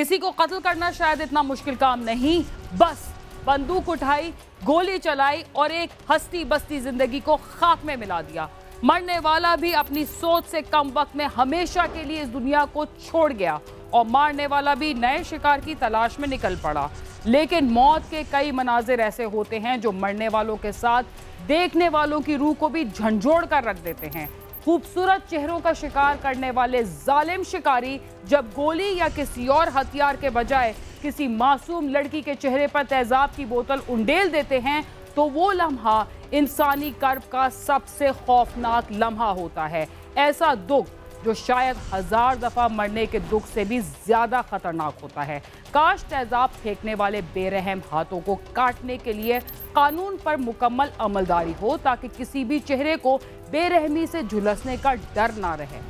किसी को कत्ल करना शायद इतना मुश्किल काम नहीं, बस बंदूक उठाई, गोली चलाई और एक हस्ती बस्ती जिंदगी को खाक में मिला दिया। मरने वाला भी अपनी सोच से कम वक्त में हमेशा के लिए इस दुनिया को छोड़ गया और मारने वाला भी नए शिकार की तलाश में निकल पड़ा। लेकिन मौत के कई मनाजिर ऐसे होते हैं जो मरने वालों के साथ देखने वालों की रूह को भी झंझोड़ कर रख देते हैं। खूबसूरत चेहरों का शिकार करने वाले जालिम शिकारी जब गोली या किसी और हथियार के बजाय किसी मासूम लड़की के चेहरे पर तेजाब की बोतल उंडेल देते हैं तो वो लम्हा इंसानी कर्ब का सबसे खौफनाक लम्हा होता है। ऐसा दुख जो शायद 1000 दफा मरने के दुख से भी ज्यादा खतरनाक होता है। काश तेजाब फेंकने वाले बेरहम हाथों को काटने के लिए कानून पर मुकम्मल अमलदारी हो ताकि किसी भी चेहरे को बेरहमी से झुलसने का डर ना रहे।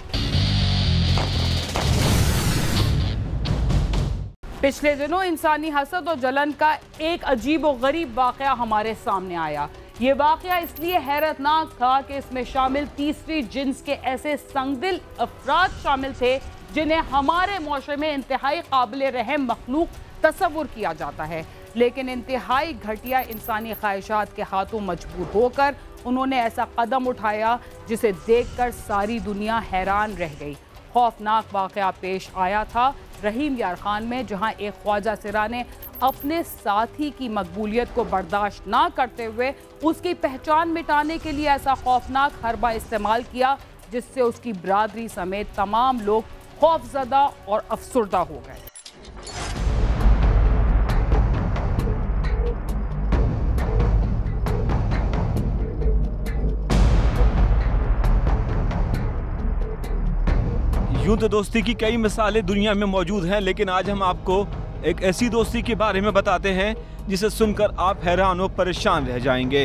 पिछले दिनों इंसानी हसद और जलन का एक अजीब और गरीब वाकया हमारे सामने आया। ये वाकया इसलिए हैरतनाक था कि इसमें शामिल तीसरी जिन्स के ऐसे संगदिल अफराद शामिल थे जिन्हें हमारे मुआशरे में इंतहाई काबिल रहम मखलूक तस्वुर किया जाता है, लेकिन इंतहाई घटिया इंसानी ख्वाहिशात के हाथों मजबूर होकर उन्होंने ऐसा कदम उठाया जिसे देखकर सारी दुनिया हैरान रह गई। खौफनाक वाकया पेश आया था रहीम यार खान में, जहां एक ख्वाजा सिरा ने अपने साथी की मकबूलियत को बर्दाश्त ना करते हुए उसकी पहचान मिटाने के लिए ऐसा खौफनाक हरबा इस्तेमाल किया जिससे उसकी बरादरी समेत तमाम लोग खौफजदा और अफसुर्दा हो गए। यूं तो दोस्ती की कई मिसालें दुनिया में मौजूद हैं, लेकिन आज हम आपको एक ऐसी दोस्ती के बारे में बताते हैं जिसे सुनकर आप हैरान और परेशान रह जाएंगे।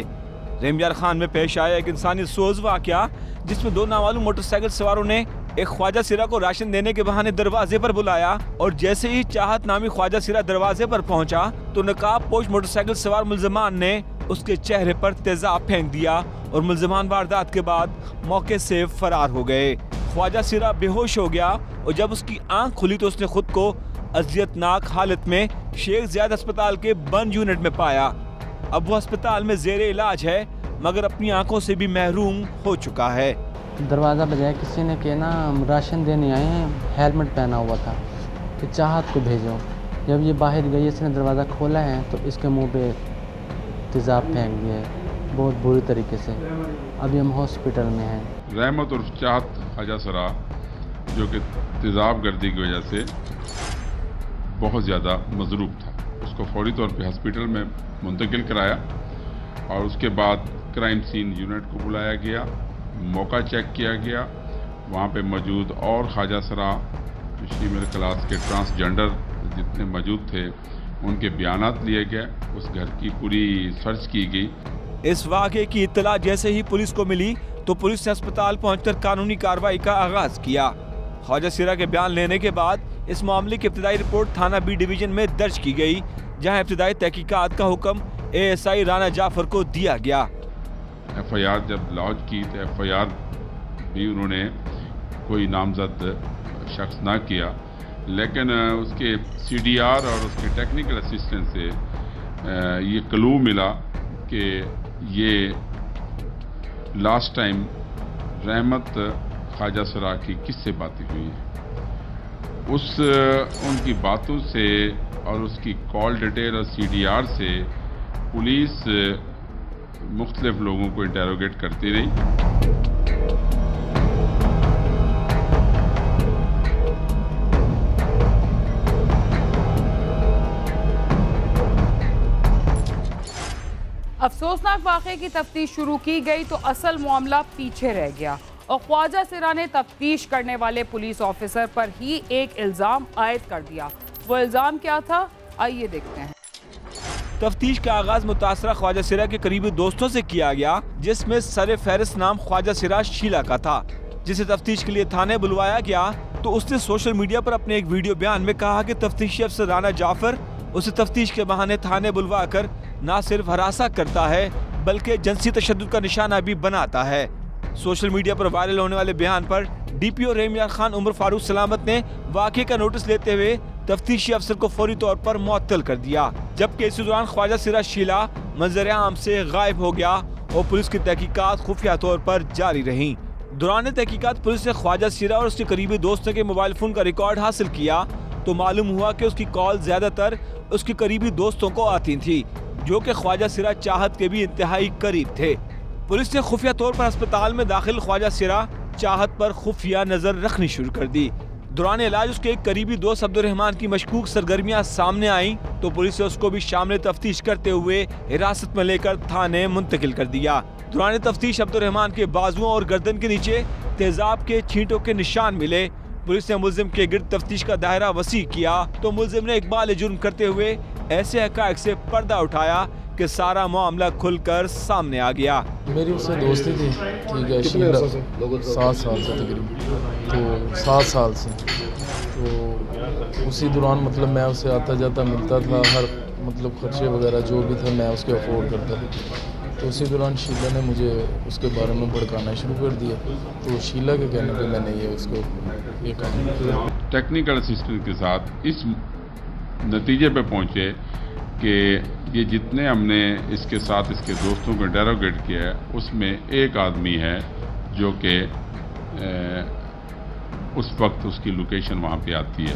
रहीम यार खान में पेश आया एक इंसानी सोज वाकया जिसमें दो नामालूम मोटरसाइकिल सवारों ने एक ख्वाजा सिरा को राशन देने के बहाने दरवाजे पर बुलाया और जैसे ही चाहत नामी ख्वाजा सिरा दरवाजे पर पहुंचा तो नकाब पोश मोटरसाइकिल सवार मुल्जिमान ने उसके चेहरे पर तेजाब फेंक दिया और मुल्जिमान वारदात के बाद मौके से फरार हो गए। ख्वाजा सिरा बेहोश हो गया और जब उसकी आंख खुली तो उसने खुद को अजियतनाक हालत में शेख ज़ायद अस्पताल के बंद यूनिट में पाया। अब वो अस्पताल में जेरे इलाज है मगर अपनी आंखों से भी महरूम हो चुका है। दरवाज़ा बजाया किसी ने कि ना राशन देने आए हैं, हेलमेट पहना हुआ था कि चाहत को भेजो। जब ये बाहर गई इसने दरवाज़ा खोला है तो इसके मुंह पे तेजाब फेंक दिया है बहुत बुरी तरीके से। अभी हम हॉस्पिटल में हैं। रहमत और चाहत ख्वाजा सिरा जो कि तेजाब गर्दी की वजह से बहुत ज़्यादा मजरूब था, उसको फौरी तौर पे हॉस्पिटल में मुंतकिल कराया और उसके बाद क्राइम सीन यूनिट को बुलाया गया, मौका चेक किया गया। वहाँ पे मौजूद और ख्वाजा सिरा फीमेल क्लास के ट्रांसजेंडर जितने मौजूद थे उनके बयानात लिए गए, उस घर की पूरी सर्च की गई। इस वाक़े की इत्तला जैसे ही पुलिस को मिली तो पुलिस ने अस्पताल पहुंचकर कानूनी कार्रवाई का आगाज किया। ख्वाजा सिरा के बयान लेने के बाद इस मामले की इब्तिदाई रिपोर्ट थाना बी डिवीजन में दर्ज की गई, जहां इब्तिदाई तहकीकात का हुक्म ASI राना जाफर को दिया गया। FIR जब लॉन्च की तो FIR भी उन्होंने कोई नामजद शख्स ना किया, लेकिन उसके CDR और उसके टेक्निकल असिस्टेंट से ये क्लू मिला कि ये लास्ट टाइम रहमत ख्वाजा सिरा की किससे बातें हुई हैं। उनकी बातों से और उसकी कॉल डिटेल और CDR से पुलिस मुख्तलिफ लोगों को इंटेरोगेट करती रही। अफसोसनाक वाक़े की तफ्तीश शुरू की गई तो असल मामला पीछे रह गया और ख्वाजा सिरा ने तफ्तीश करने वाले पुलिस ऑफिसर पर ही एक इल्ज़ाम आयद कर दिया। वो इल्ज़ाम क्या था, आइए देखते हैं। तफ्तीश का आगाज मुतासरा ख्वाजा सिरा के करीबी दोस्तों से किया गया, जिसमें सर फहरिस्त नाम ख्वाजा सिरा शीला का था, जिसे तफ्तीश के लिए थाने बुलवाया गया तो उसने सोशल मीडिया पर अपने एक वीडियो बयान में कहा कि तफ्तीशी अफसर राना जाफर उसे तफ्तीश के बहाने थाने बुलवा कर न सिर्फ हरासा करता है बल्कि जिनसी तशद्दुद का निशाना भी बनाता है। सोशल मीडिया पर वायरल होने वाले बयान पर DPO रहीम यार खान उमर फारूक सलामत ने वाक़े का नोटिस लेते हुए तफ्तीशी अफसर को फौरी तौर पर मुअत्तल कर दिया, जबकि इसी दौरान ख्वाजा सिरा शीला मंजर आम से गायब हो गया और पुलिस की तहकीकात खुफिया तौर पर जारी रही। दौरान तहकीकात पुलिस ने ख्वाजा सिरा और उसके करीबी दोस्तों के मोबाइल फोन का रिकॉर्ड हासिल किया तो मालूम हुआ कि उसकी कॉल ज्यादातर उसके करीबी दोस्तों को आती थी, जो कि ख्वाजा सिरा चाहत के भी इंतहाई करीब थे। पुलिस ने खुफिया तौर पर अस्पताल में दाखिल ख्वाजा सिरा चाहत पर खुफिया नजर रखनी शुरू कर दी। दौरान इलाज उसके एक करीबी दोस्त अब्दुर्रहमान की मशकूक सरगर्मियां सामने आई तो पुलिस ने उसको भी शामिल तफ्तीश करते हुए हिरासत में लेकर थाने मुंतकिल कर दिया। दौरान तफ्तीश अब्दुर्रहमान के बाजुओं और गर्दन के नीचे तेजाब के छींटों के निशान मिले। पुलिस ने मुल्जिम के गिर्द तफ्तीश का दायरा वसी किया तो मुल्जिम ने इकबाल जुर्म करते हुए ऐसे हक़ाइक़ से पर्दा उठाया कि सारा मामला खुलकर सामने आ गया। मेरी उससे दोस्ती थी, ठीक है, 7 साल से तकरीबन, तो 7 साल से, तो उसी दौरान मतलब मैं उससे आता जाता मिलता था, हर मतलब खर्चे वगैरह जो भी था मैं उसके अफोर्ड करता था। तो उसी दौरान शीला ने मुझे उसके बारे में भड़काना शुरू कर दिया, तो शीला के कहने पे मैंने उसको ये काम किया। टेक्निकल असिस्टेंट के साथ इस नतीजे पे पहुँचे कि ये जितने हमने इसके साथ इसके दोस्तों को इंटेरोगेट किया है उसमें एक आदमी है जो कि उस वक्त उसकी लोकेशन वहाँ पे आती है।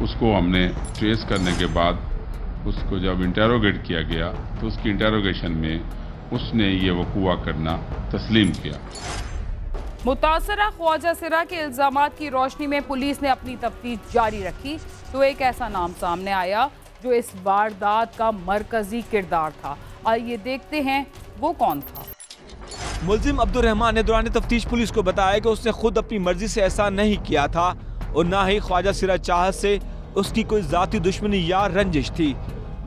उसको हमने ट्रेस करने के बाद उसको जब इंटेरोगेट किया गया तो उसकी इंटेरोगेशन में उसने ये वक़ूआ करना तस्लीम किया। मुतासरा ख्वाजा सिरा के इल्ज़ामात की रोशनी में पुलिस ने अपनी तफ्तीश जारी रखी तो एक ऐसा नाम सामने आया जो इस वारदात का मरकजी किरदार था। आइए देखते हैं वो कौन था। मुल्जिम अब्दुर्रहमान ने दौरान तफ्तीश पुलिस को बताया कि उसने खुद अपनी मर्जी से ऐसा नहीं किया था और ना ही ख्वाजा सिरा चाहत से उसकी कोई जाती दुश्मनी या रंजिश थी,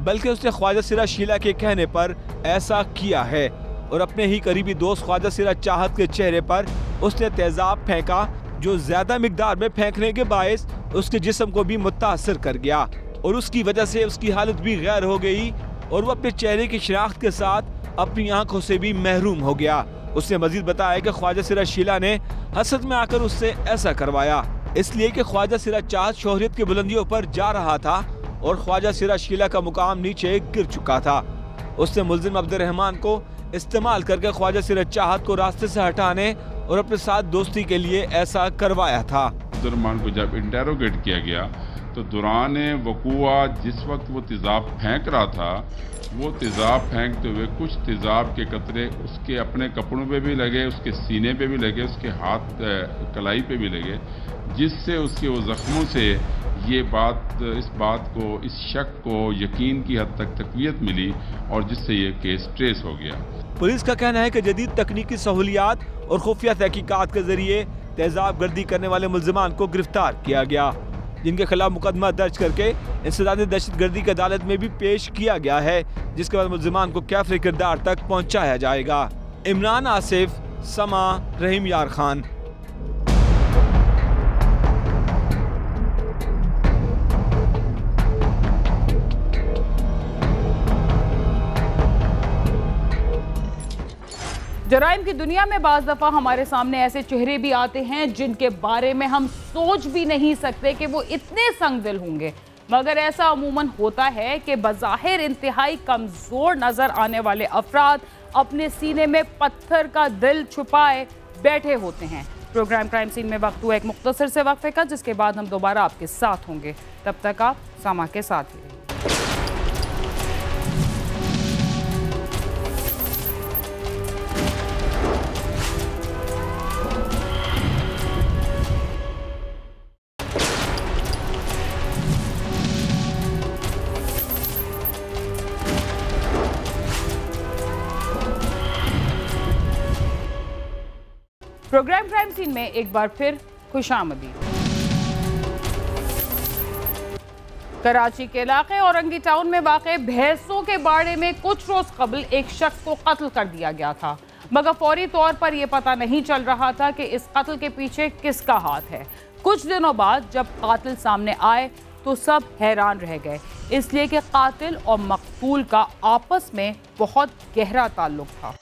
बल्कि उसने ख्वाजा सिरा शीला के कहने पर ऐसा किया है और अपने ही करीबी दोस्त ख्वाजा सिरा चाहत के चेहरे पर उसने तेजाब फेंका जो ज्यादा मिकदार में फेंकने के बायस उसके जिस्म को भी मुतासर कर गया और उसकी वजह से उसकी हालत भी गैर हो गई और वो अपने चेहरे की शिनाख्त के साथ अपनी आंखों से भी महरूम हो गया। उसने मजीद बताया कि ख्वाजा सिरा शीला ने हसद में आकर उससे ऐसा करवाया, इसलिए कि ख्वाजा सिरा चाहत शोहरियत की बुलंदियों पर जा रहा था और ख्वाजा सिरा शीला का मुकाम नीचे गिर चुका था। उसने मुल्जिम अब्दुर्रहमान को इस्तेमाल करके ख्वाजा सिरा चाहत को रास्ते से हटाने और अपने साथ दोस्ती के लिए ऐसा करवाया था। अब्दुर्रहमान को जब इंटेरोगेट किया गया तो दौरान वक़ूआ जिस वक्त वो तेज़ाब फेंक रहा था, वो तेज़ाब फेंकते हुए कुछ तेज़ाब के कतरे उसके अपने कपड़ों पे भी लगे, उसके सीने पे भी लगे, उसके हाथ कलाई पे भी लगे, जिससे उसके वो ज़ख्मों से ये इस बात को, इस शक को यकीन की हद तक तक़वियत मिली और जिससे ये केस ट्रेस हो गया। पुलिस का कहना है कि जदीद तकनीकी सहूलियात और खुफिया तहकीकात के जरिए तेजाब गर्दी करने वाले मुल्जिमान को गिरफ्तार किया गया, जिनके खिलाफ मुकदमा दर्ज करके इंसदादी दहशतगर्दी की अदालत में भी पेश किया गया है, जिसके बाद मुल्जिमान को कैफरे किरदार तक पहुंचाया जाएगा। इमरान आसिफ, समा, रहीम यार खान। जराइम की दुनिया में बाज़ दफ़ा हमारे सामने ऐसे चेहरे भी आते हैं जिनके बारे में हम सोच भी नहीं सकते कि वो इतने संगदिल होंगे, मगर ऐसा अमूमन होता है कि बज़ाहिर इंतहाई कमज़ोर नज़र आने वाले अफराद अपने सीने में पत्थर का दिल छुपाए बैठे होते हैं। प्रोग्राम क्राइम सीन में वक्त हुआ एक मुख्तसर से वक्फे का, जिसके बाद हम दोबारा आपके साथ होंगे। तब तक आप समा के साथ ही रहिए। प्रोग्राम क्राइम सीन में एक बार फिर खुशामदीद। कराची के इलाके औरंगी टाउन में वाक़े भैंसों के बाड़े में कुछ रोज कबल एक शख्स को कत्ल कर दिया गया था, मगर फौरी तौर पर यह पता नहीं चल रहा था कि इस कत्ल के पीछे किसका हाथ है। कुछ दिनों बाद जब कातिल सामने आए तो सब हैरान रह गए, इसलिए कि कातिल और मकतूल का आपस में बहुत गहरा ताल्लुक था।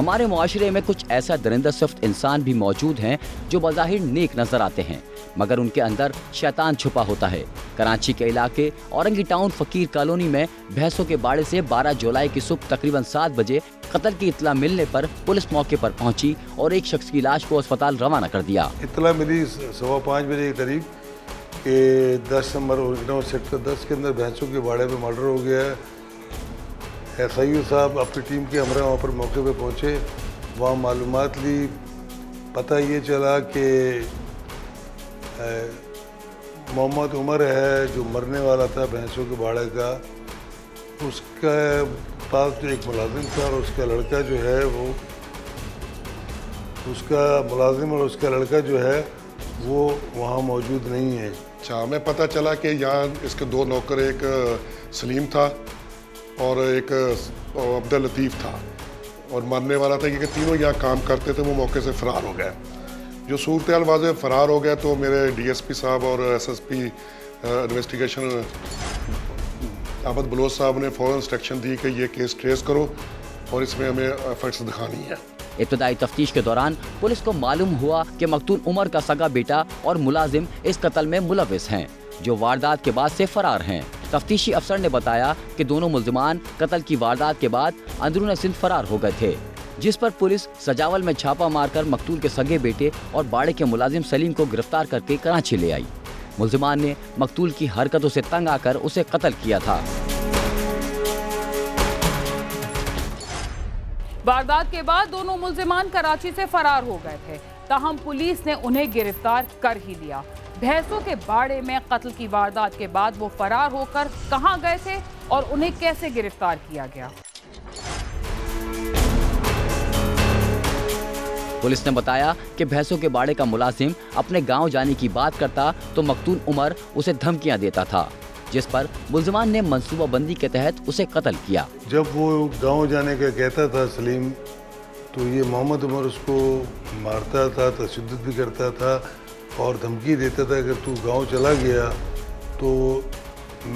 हमारे मुआशरे में कुछ ऐसा दरिंदा सिफ्त इंसान भी मौजूद हैं जो बज़ाहिर नेक नजर आते हैं, मगर उनके अंदर शैतान छुपा होता है। कराची के इलाके औरंगी टाउन फकीर कॉलोनी में भैंसों के बाड़े से 12 जुलाई की सुबह तकरीबन 7 बजे कत्ल की इत्तला मिलने पर पुलिस मौके पर पहुंची और एक शख्स की लाश को अस्पताल रवाना कर दिया। इत्तला मिली 5:15 बजे के करीब कि 10 नंबर सेक्टर 10 के अंदर भैंसों के बाड़े में मर्डर हो गया है। SIO साहब अपनी टीम के हमरा वहाँ पर मौके पे पहुँचे, वहाँ मालूमात ली। पता ये चला कि मोहम्मद उमर है जो मरने वाला था भैंसों के बाड़े का, उसका पास जो एक मुलाजिम था और उसका लड़का जो है वो उसका मुलाजिम और उसका लड़का जो है वो वहाँ मौजूद नहीं है। अच्छा, हमें पता चला कि यहाँ इसके 2 नौकर, एक सलीम था और एक अब्दुल लतीफ़ था, और मरने वाला था कि तीनों यहाँ काम करते थे, वो मौके से फ़रार हो गए। जो सूरत-ए-हाल वाज़े फ़रार हो गया तो मेरे DSP साहब और SSP इन्वेस्टिगेशन आबद बलोच साहब ने फ़ौरन इंस्ट्रक्शन दी कि ये केस ट्रेस करो और इसमें हमें एफर्ट्स दिखानी है। इब्तदाई तफ्तीश के दौरान पुलिस को मालूम हुआ कि मकतूल उमर का सगा बेटा और मुलाजिम इस कत्ल में मुलविस हैं, जो वारदात के बाद से फरार हैं। तफ्तीशी अफसर ने बताया कि दोनों मुल्जिमान कत्ल की वारदात के बाद अंदरून सिंध फरार हो गए थे, जिस पर पुलिस सजावल में छापा मारकर मकतूल के सगे बेटे और बाड़े के मुलाजिम सलीम को गिरफ्तार करके कराची ले आई। मुल्जिमान ने मकतूल की हरकतों से तंग आकर उसे कत्ल किया था। वारदात के बाद दोनों मुल्जिमान कराची से फरार हो गए थे, ताहम पुलिस ने उन्हें गिरफ्तार कर ही लिया। भैंसों के बाड़े में कत्ल की वारदात के बाद वो फरार होकर कहां गए थे और उन्हें कैसे गिरफ्तार किया गया? पुलिस ने बताया कि भैंसों के बाड़े का मुलाजिम अपने गांव जाने की बात करता तो मकतूल उमर उसे धमकियां देता था, जिस पर मुल्जिमान ने मंसूबाबंदी के तहत उसे कत्ल किया। जब वो गांव जाने का कहता था सलीम, तो ये मोहम्मद उमर उसको मारता था, तशद्दुद भी करता था और धमकी देता था अगर तू गांव चला गया तो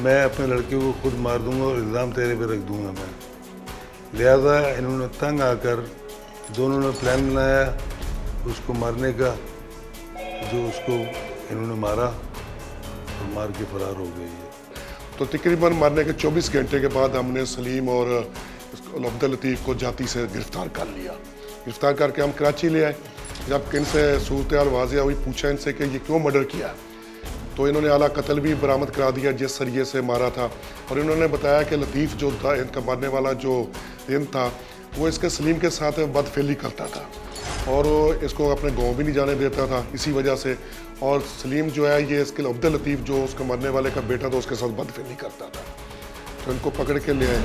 मैं अपने लड़के को खुद मार दूंगा और इल्ज़ाम तेरे पे रख दूंगा मैं। लिहाजा इन्होंने तंग आकर दोनों ने प्लान बनाया उसको मारने का, जो उसको इन्होंने मारा और मार के फरार हो गई है। तो तकरीबन मरने के 24 घंटे के बाद हमने सलीम और अब्दुल लतीफ़ को जाती से गिरफ्तार कर लिया। गिरफ्तार करके हम कराची ले आए। जब इनसे सूरत-ए-हाल वाज़ेह हुई, पूछा इनसे कि ये क्यों मर्डर किया, तो इन्होंने आला कत्ल भी बरामद करा दिया जिस सरिये से मारा था। और इन्होंने बताया कि लतीफ़ जो था, इनका मारने वाला जो दिन था, वो इसके सलीम के साथ बदफेली करता था और इसको अपने गांव भी नहीं जाने देता था इसी वजह से। और सलीम जो है ये इसके अब्दुल लतीफ़ जो उसके मरने वाले का बेटा था उसके साथ बदफेली करता था, तो इनको पकड़ के ले आए।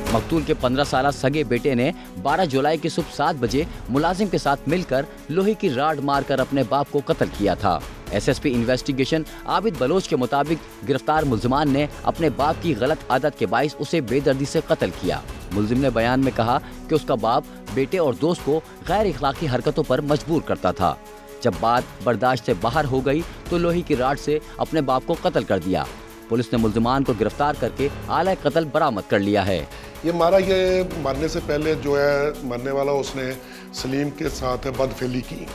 मकतूल के 15 साला सगे बेटे ने 12 जुलाई की सुबह 7 बजे मुलाजिम के साथ मिलकर लोहे की राड मारकर अपने बाप को कत्ल किया था। SSP इन्वेस्टिगेशन आबिद बलोच के मुताबिक गिरफ्तार मुल्जिमान ने अपने बाप की गलत आदत के बाइस उसे बेदर्दी से कत्ल किया। मुल्जिम ने बयान में कहा कि उसका बाप बेटे और दोस्त को गैर इखलाकी हरकतों पर मजबूर करता था। जब बात बर्दाश्त से बाहर हो गई तो लोहे की राड से अपने बाप को कत्ल कर दिया। पुलिस ने मुल्जिमान को गिरफ्तार करके आला कत्ल बरामद कर लिया है। ये मरने से पहले जो है मरने वाला उसने सलीम के साथ बदफेली की,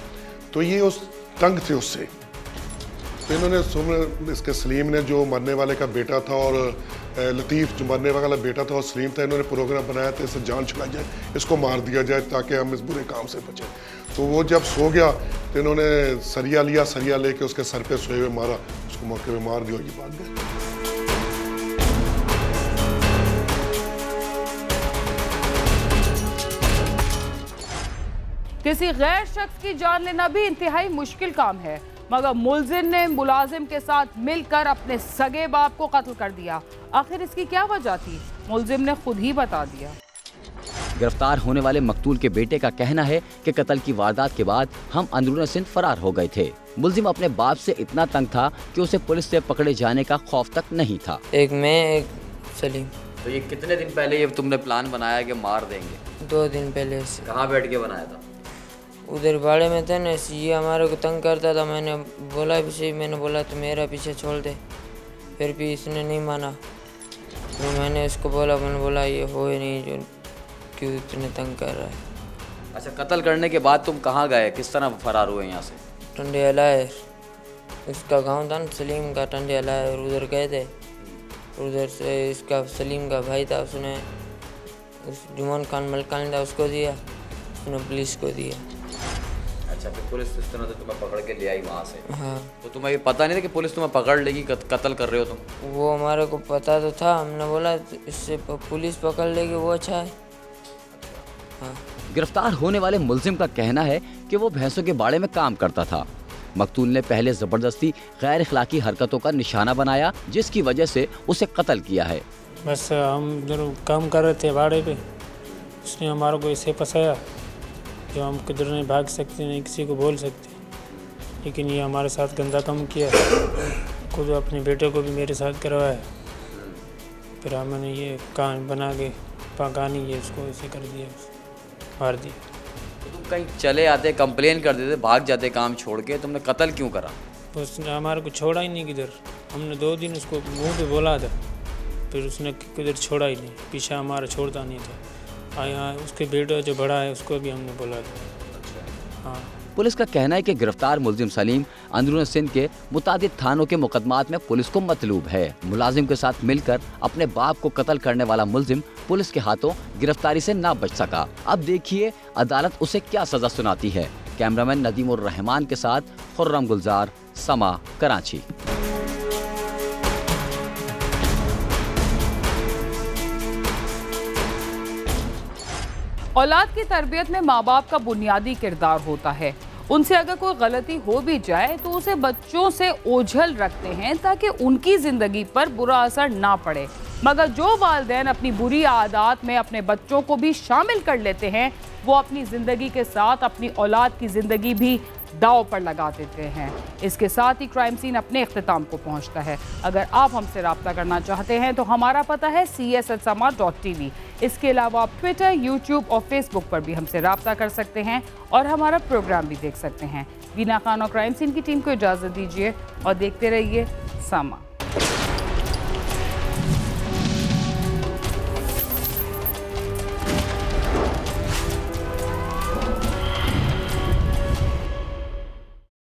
तो ये उस तंग थे उससे, तो इन्होंने इसके सलीम ने जो मरने वाले का बेटा था और लतीफ़ जो मरने वाला बेटा था और सलीम था, इन्होंने प्रोग्राम बनाया था इसे जान छुड़ाई जाए, इसको मार दिया जाए ताकि हम इस बुरे काम से बचें। तो वो जब सो गया तो इन्होंने सरिया लिया, सरिया लेके उसके सर पे सोए हुए मारा, उसको मौके पे मार दिया, ये बात गई। किसी गैर शख्स की जान लेना भी इंतहाई मुश्किल काम है, मगर मुल्जिम ने मुलाजिम के साथ मिलकर अपने सगे बाप को कत्ल कर दिया। आखिर इसकी क्या वजह थी, मुल्जिम ने खुद ही बता दिया। गिरफ्तार होने वाले मकतूल के बेटे का कहना है कि कत्ल की वारदात के बाद हम अंदरून सिंध फरार हो गए थे। मुल्जिम अपने बाप से इतना तंग था कि उसे पुलिस से पकड़े जाने का खौफ तक नहीं था। एक मैं एक सलीम। तो ये कितने दिन पहले ये तुमने प्लान बनाया कि मार देंगे? 2 दिन पहले से। कहाँ बैठ के बनाया था? उधर बाड़े में थे ना, ये हमारे को तंग करता था। मैंने बोला तो मेरा पीछे छोड़ दे, फिर भी इसने नहीं माना। तो मैंने इसको मैंने बोला ये हो ही नहीं जो क्यों इतने तंग कर रहा है। अच्छा, कत्ल करने के बाद तुम कहाँ गए, किस तरह फरार हुए यहाँ से? टंडे अलायर, उसका गांव था ना सलीम का, टंडे अलायर, उधर गए थे। उधर से इसका सलीम का भाई था, उसने उस जुमान खान मलकान था उसको दिया, उसने पुलिस को दिया। अच्छा, फिर पुलिस इस तरह से तुम्हें पकड़ के ले आई वहाँ से? हाँ। तो तुम्हें ये पता नहीं था कि पुलिस तुम्हें पकड़ लेगी, कत्ल कर रहे हो तुम? वो हमारे को पता तो था, हमने बोला इससे पुलिस पकड़ लेगी वो अच्छा है। हाँ। गिरफ्तार होने वाले मुलजिम का कहना है कि वो भैंसों के बाड़े में काम करता था। मकतूल ने पहले जबरदस्ती गैर इखलाकी हरकतों का निशाना बनाया, जिसकी वजह से उसे कत्ल किया है। बस हम जरूर काम कर रहे थे बाड़े पे, उसने हमारे को ऐसे फंसाया जो हम किधर नहीं भाग सकते, नहीं किसी को बोल सकते। लेकिन ये हमारे साथ गंदा काम किया, खुद अपने बेटे को भी मेरे साथ करवाया। फिर हमने ये कहानी बना के कहानी ये उसको ऐसे कर दिया, मार दिया। तो तुम कहीं चले आते, कंप्लेन कर देते, भाग जाते काम छोड़ के, तुमने कत्ल क्यों करा? उसने हमारे को छोड़ा ही नहीं किधर। हमने 2 दिन उसको मुंह पे बोला था, फिर उसने किधर छोड़ा ही नहीं, पीछा हमारा छोड़ता नहीं था। यहाँ उसके बेटा जो बड़ा है उसको भी हमने बोला था। हाँ। पुलिस का कहना है कि गिरफ्तार मुलजिम सलीम अंदरून सिंध के मुतादिद थानों के मुकदमात में पुलिस को मतलूब है। मुलाजिम के साथ मिलकर अपने बाप को कत्ल करने वाला मुलजिम पुलिस के हाथों गिरफ्तारी से ना बच सका। अब देखिए अदालत उसे क्या सजा सुनाती है। कैमरामैन नदीमुर रहमान के साथ खुर्रम गुलजार, समा, कराची। औलाद की तरबियत में माँ बाप का बुनियादी किरदार होता है। उनसे अगर कोई गलती हो भी जाए तो उसे बच्चों से ओझल रखते हैं ताकि उनकी ज़िंदगी पर बुरा असर ना पड़े। मगर जो वालिदैन अपनी बुरी आदत में अपने बच्चों को भी शामिल कर लेते हैं, वो अपनी ज़िंदगी के साथ अपनी औलाद की ज़िंदगी भी दाव पर लगा देते हैं। इसके साथ ही क्राइम सीन अपने इख्तिताम को पहुंचता है। अगर आप हमसे रब्ता करना चाहते हैं तो हमारा पता है cs@sama.tv। इसके अलावा आप ट्विटर, यूट्यूब और फेसबुक पर भी हमसे रब्ता कर सकते हैं और हमारा प्रोग्राम भी देख सकते हैं। वीना खान और क्राइम सीन की टीम को इजाज़त दीजिए और देखते रहिए समा।